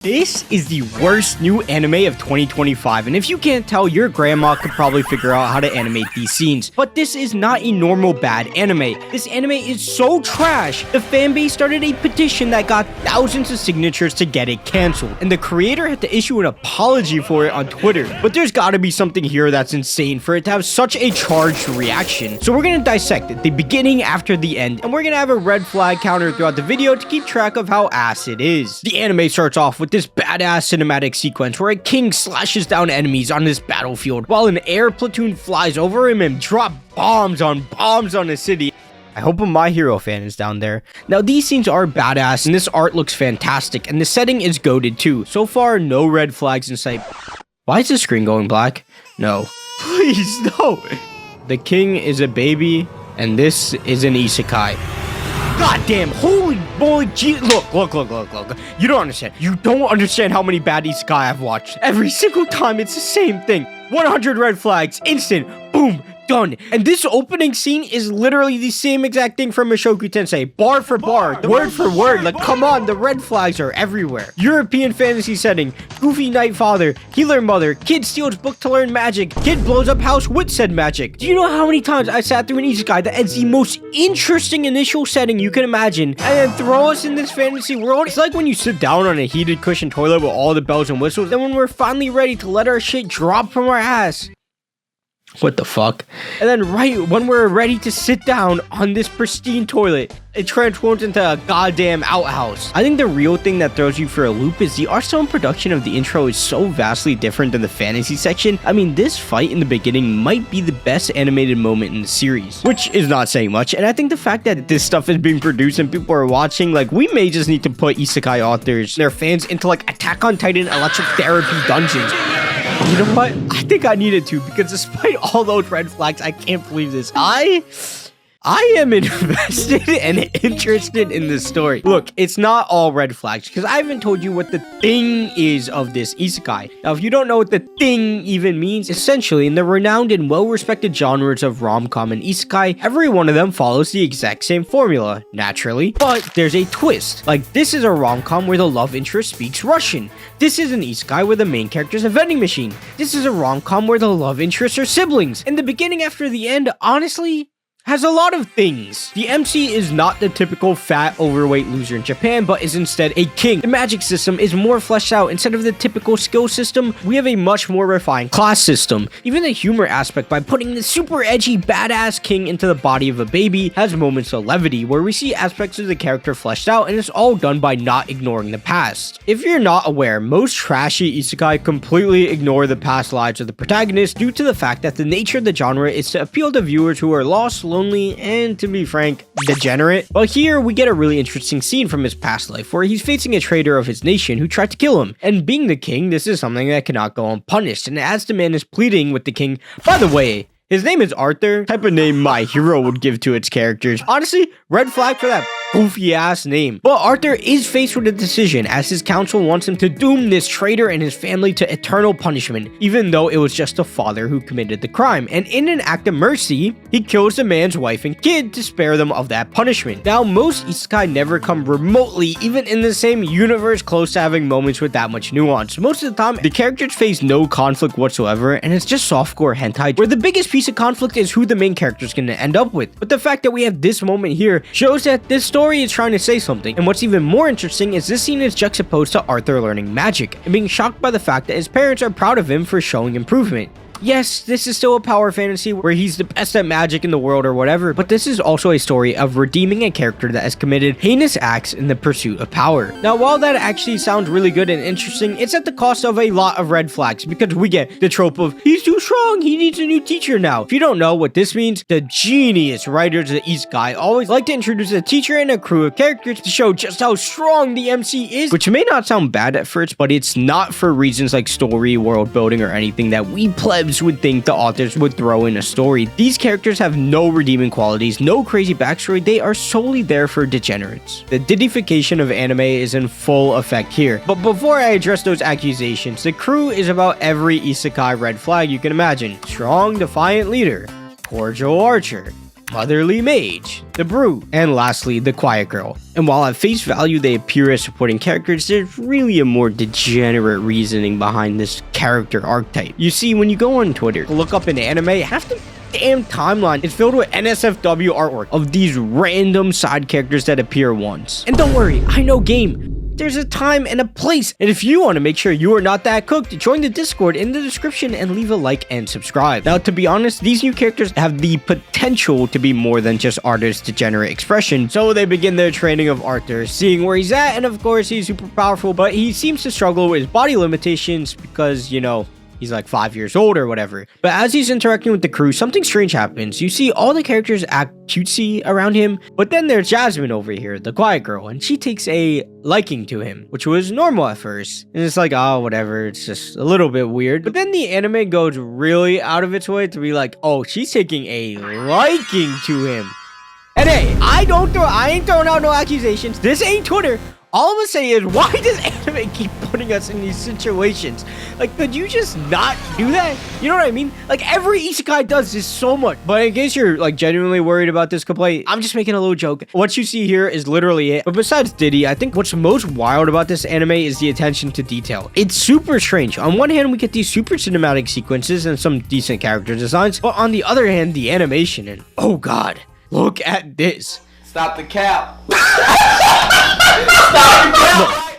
This is the worst new anime of 2025, and if you can't tell, your grandma could probably figure out how to animate these scenes. But this is not a normal bad anime. This anime is so trash. The fanbase started a petition that got thousands of signatures to get it cancelled, and the creator had to issue an apology for it on Twitter. But there's gotta be something here that's insane for it to have such a charged reaction. So we're gonna dissect it, the beginning after the end, and we're gonna have a red flag counter throughout the video to keep track of how ass it is. The anime starts off with this badass cinematic sequence where a king slashes down enemies on this battlefield while an air platoon flies over him and drop bombs on a city. I hope a My Hero fan is down there. Now these scenes are badass and this art looks fantastic and the setting is goated too. So far, no red flags in sight. Why is the screen going black? No. Please, no. The king is a baby and this is an isekai. God damn, holy moly, look. You don't understand. You don't understand how many bad isekai I've watched. Every single time, it's the same thing. 100 red flags, instant, boom, done. And this opening scene is literally the same exact thing from Mushoku Tensei. Bar for bar, word for word. Like, come on, the red flags are everywhere. European fantasy setting, goofy night father, healer mother, kid steals book to learn magic, kid blows up house with said magic. Do you know how many times I sat through an isekai that ends the most interesting initial setting you can imagine, and then throw us in this fantasy world? It's like when you sit down on a heated cushion toilet with all the bells and whistles, then when we're finally ready to let our shit drop from our ass. What the fuck? And then right when we're ready to sit down on this pristine toilet, it transforms into a goddamn outhouse. I think the real thing that throws you for a loop is the art style and production of the intro is so vastly different than the fantasy section. I mean, this fight in the beginning might be the best animated moment in the series, which is not saying much. And I think the fact that this stuff is being produced and people are watching, like, we may just need to put isekai authors, their fans, into like Attack on Titan electric therapy dungeons. You know what? I think I needed to, because despite all those red flags, I can't believe this. I am invested and interested in this story. Look, it's not all red flags, because I haven't told you what the thing is of this isekai. Now, if you don't know what the thing even means, essentially, in the renowned and well-respected genres of rom-com and isekai, every one of them follows the exact same formula, naturally. But there's a twist. Like, this is a rom-com where the love interest speaks Russian. This is an isekai where the main character is a vending machine. This is a rom-com where the love interests are siblings. And the beginning after the end, honestly, has a lot of things. The MC is not the typical fat, overweight loser in Japan, but is instead a king. The magic system is more fleshed out. Instead of the typical skill system, we have a much more refined class system. Even the humor aspect, by putting the super edgy, badass king into the body of a baby, has moments of levity, where we see aspects of the character fleshed out, and it's all done by not ignoring the past. If you're not aware, most trashy isekai completely ignore the past lives of the protagonist due to the fact that the nature of the genre is to appeal to viewers who are lost, lonely, and to be frank, degenerate. But here we get a really interesting scene from his past life where he's facing a traitor of his nation who tried to kill him. And being the king, this is something that cannot go unpunished. And as the man is pleading with the king, by the way, his name is Arthur, type of name My Hero would give to its characters. Honestly, red flag for that goofy ass name. But Arthur is faced with a decision as his council wants him to doom this traitor and his family to eternal punishment, even though it was just the father who committed the crime. And in an act of mercy, he kills the man's wife and kid to spare them of that punishment. Now, most isekai never come remotely, even in the same universe, close to having moments with that much nuance. Most of the time, the characters face no conflict whatsoever, and it's just softcore hentai, where the biggest piece of conflict is who the main character is going to end up with. But the fact that we have this moment here shows that this story is trying to say something. And what's even more interesting is this scene is juxtaposed to Arthur learning magic and being shocked by the fact that his parents are proud of him for showing improvement. Yes, this is still a power fantasy where he's the best at magic in the world or whatever, but this is also a story of redeeming a character that has committed heinous acts in the pursuit of power. Now, while that actually sounds really good and interesting, it's at the cost of a lot of red flags, because we get the trope of, he's too strong, he needs a new teacher now. If you don't know what this means, the genius writers of isekai always like to introduce a teacher and a crew of characters to show just how strong the MC is, which may not sound bad at first, but it's not for reasons like story, world building, or anything that we plebs would think the authors would throw in a story. These characters have no redeeming qualities, no crazy backstory, they are solely there for degenerates. The deification of anime is in full effect here. But before I address those accusations, the crew is about every isekai red flag you can imagine. Strong, defiant leader, cordial archer, Motherly Mage, the Brute, and lastly, the Quiet Girl. And while at face value they appear as supporting characters, there's really a more degenerate reasoning behind this character archetype. You see, when you go on Twitter, look up an anime, half the damn timeline is filled with NSFW artwork of these random side characters that appear once. And don't worry, I know game. There's a time and a place. And if you want to make sure you are not that cooked, join the Discord in the description and leave a like and subscribe. Now, to be honest, these new characters have the potential to be more than just artists to generate expression. So they begin their training of Arthur, seeing where he's at, and of course he's super powerful, but he seems to struggle with his body limitations because, you know, he's like 5 years old or whatever. But as he's interacting with the crew, something strange happens. You see all the characters act cutesy around him, but then there's Jasmine over here, the Quiet Girl, and she takes a liking to him, which was normal at first. And it's like, oh, whatever, it's just a little bit weird. But then the anime goes really out of its way to be like, oh, she's taking a liking to him. And hey, I ain't throwing out no accusations. This ain't Twitter. All I'm gonna say is, why does anime keep putting us in these situations? Like, could you just not do that? You know what I mean? Like, every isekai does this so much. But in case you're, like, genuinely worried about this complaint, I'm just making a little joke. What you see here is literally it. But besides Diddy, I think what's most wild about this anime is the attention to detail. It's super strange. On one hand, we get these super cinematic sequences and some decent character designs. But on the other hand, the animation, and oh god, look at this. Stop the cap. Look,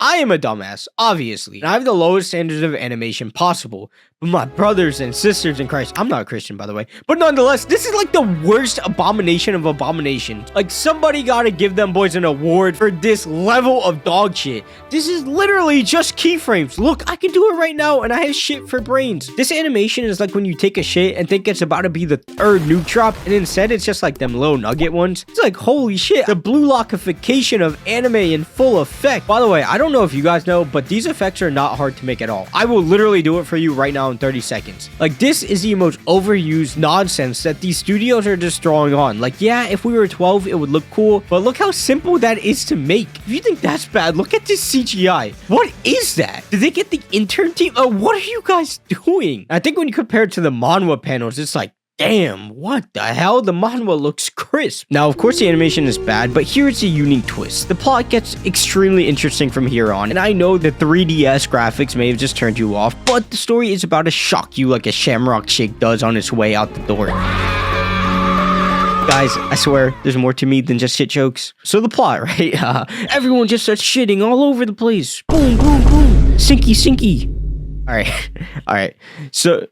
I am a dumbass, obviously, and I have the lowest standards of animation possible, but my brothers and sisters in Christ, I'm not a Christian, by the way, but nonetheless, this is like the worst abomination of abominations. Like, somebody gotta give them boys an award for this level of dog shit. This is literally just keyframes. Look, I can do it right now, and I have shit for brains. This animation is like when you take a shit and think it's about to be the third nuke drop, and instead it's just like them little nugget ones. It's like, holy shit, the blue lockification of anime in full effect. By the way, I don't know if you guys know, but these effects are not hard to make at all. I will literally do it for you right now in 30 seconds. Like, this is the most overused nonsense that these studios are just throwing on. Like, yeah, if we were 12, it would look cool, but look how simple that is to make. If you think that's bad, look at this CGI. What is that? Did they get the intern team? What are you guys doing? I think when you compare it to the Manwha panels, it's like, damn, what the hell? The manhwa looks crisp. Now, of course, the animation is bad, but here's a unique twist. The plot gets extremely interesting from here on, and I know the 3DS graphics may have just turned you off, but the story is about to shock you like a shamrock shake does on its way out the door. Guys, I swear, there's more to me than just shit jokes. So the plot, right? Everyone just starts shitting all over the place. Boom, boom, boom. Sinky, sinky. All right. So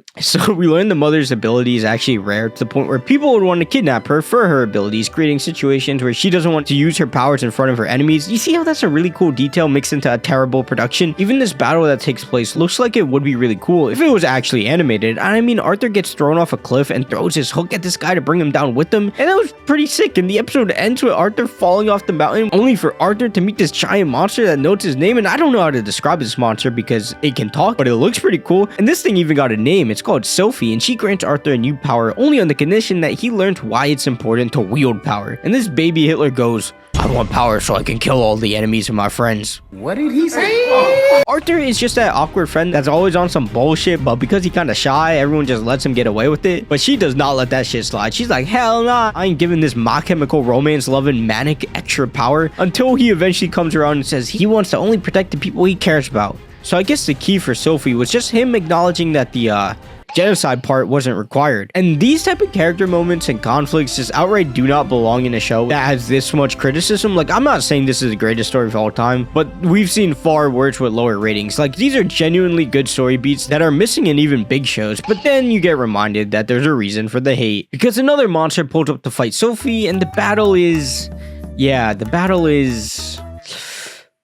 we learned the mother's ability is actually rare to the point where people would want to kidnap her for her abilities, creating situations where she doesn't want to use her powers in front of her enemies. You see how that's a really cool detail mixed into a terrible production? Even this battle that takes place looks like it would be really cool if it was actually animated. I mean, Arthur gets thrown off a cliff and throws his hook at this guy to bring him down with him, and that was pretty sick. And the episode ends with Arthur falling off the mountain, only for Arthur to meet this giant monster that knows his name, and I don't know how to describe this monster because it can talk, but it looks pretty cool. And this thing even got a name. It's called Sophie, and she grants Arthur a new power only on the condition that he learns why it's important to wield power. And this baby Hitler goes, I want power so I can kill all the enemies of my friends. What did he say? Arthur is just that awkward friend that's always on some bullshit, but because he's kind of shy, everyone just lets him get away with it. But she does not let that shit slide. She's like, hell nah, I ain't giving this My Chemical Romance loving manic extra power, until he eventually comes around and says he wants to only protect the people he cares about. So I guess the key for Sophie was just him acknowledging that the genocide part wasn't required. And these type of character moments and conflicts just outright do not belong in a show that has this much criticism. Like, I'm not saying this is the greatest story of all time, but we've seen far worse with lower ratings. Like, these are genuinely good story beats that are missing in even big shows. But then you get reminded that there's a reason for the hate, because another monster pulls up to fight Sophie, and the battle is... yeah, the battle is...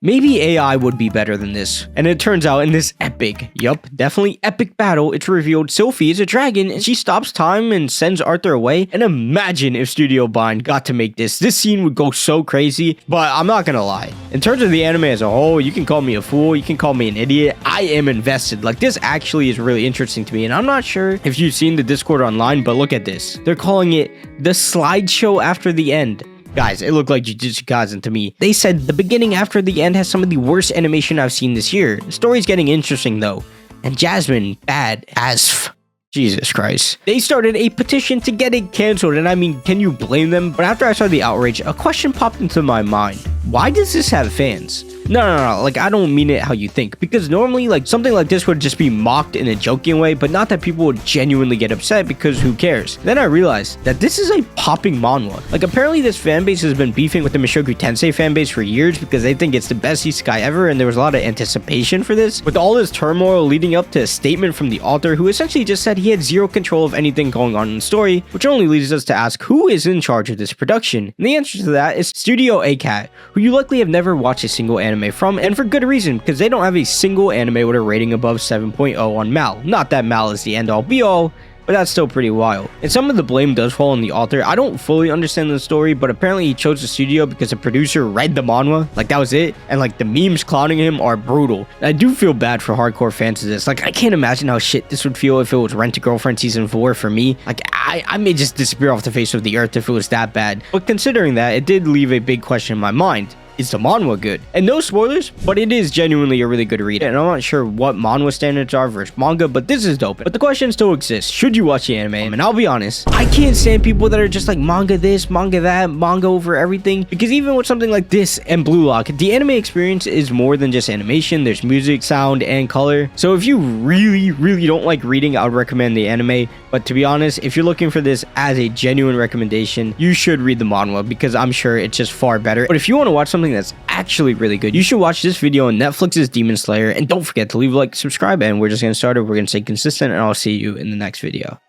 maybe AI would be better than this. And it turns out in this epic, definitely epic battle, it's revealed Sophie is a dragon and she stops time and sends Arthur away. And imagine if Studio Bind got to make this. This scene would go so crazy, but I'm not gonna lie. In terms of the anime as a whole, you can call me a fool, you can call me an idiot. I am invested. Like, this actually is really interesting to me. And I'm not sure if you've seen the Discord online, but look at this. They're calling it the slideshow after the end. Guys, it looked like Jujutsu Kaisen to me. They said the beginning after the end has some of the worst animation I've seen this year. The story's getting interesting though. And Jasmine, bad as f. Jesus Christ. They started a petition to get it canceled, and I mean, can you blame them? But after I saw the outrage, a question popped into my mind. Why does this have fans? No, like, I don't mean it how you think, because normally, like, something like this would just be mocked in a joking way, but not that people would genuinely get upset, because who cares? Then I realized that this is a popping manhwa. Like, apparently this fanbase has been beefing with the mushoku tensei fanbase for years because they think it's the best isekai ever, and there was a lot of anticipation for this, with all this turmoil leading up to a statement from the author who essentially just said he had zero control of anything going on in the story, which only leads us to ask who is in charge of this production. And the answer to that is Studio isekai'd, who you likely have never watched a single anime from, and for good reason, because they don't have a single anime with a rating above 7.0 on Mal. Not that Mal is the end-all be-all, but that's still pretty wild. And some of the blame does fall on the author. I don't fully understand the story, but apparently he chose the studio because the producer read the manhwa, like that was it, and like the memes clowning him are brutal. And I do feel bad for hardcore fans of this. Like, I can't imagine how shit this would feel if it was Rent-a-Girlfriend Season 4 for me. Like, I may just disappear off the face of the earth if it was that bad. But considering that, it did leave a big question in my mind. Is the manhwa good? And no spoilers, but it is genuinely a really good read, and I'm not sure what manhwa standards are versus manga, but this is dope. But the question still exists: should you watch the anime? And I'll be honest, I can't stand people that are just like manga this, manga that, manga over everything, because even with something like this and Blue Lock, the anime experience is more than just animation. There's music, sound, and color. So if you really don't like reading, I would recommend the anime. But to be honest, if you're looking for this as a genuine recommendation, you should read the manhwa, because I'm sure it's just far better. But if you want to watch something that's actually really good, you should watch this video on Netflix's Demon Slayer, and don't forget to leave a like, subscribe, and we're just getting started. We're gonna stay consistent, and I'll see you in the next video.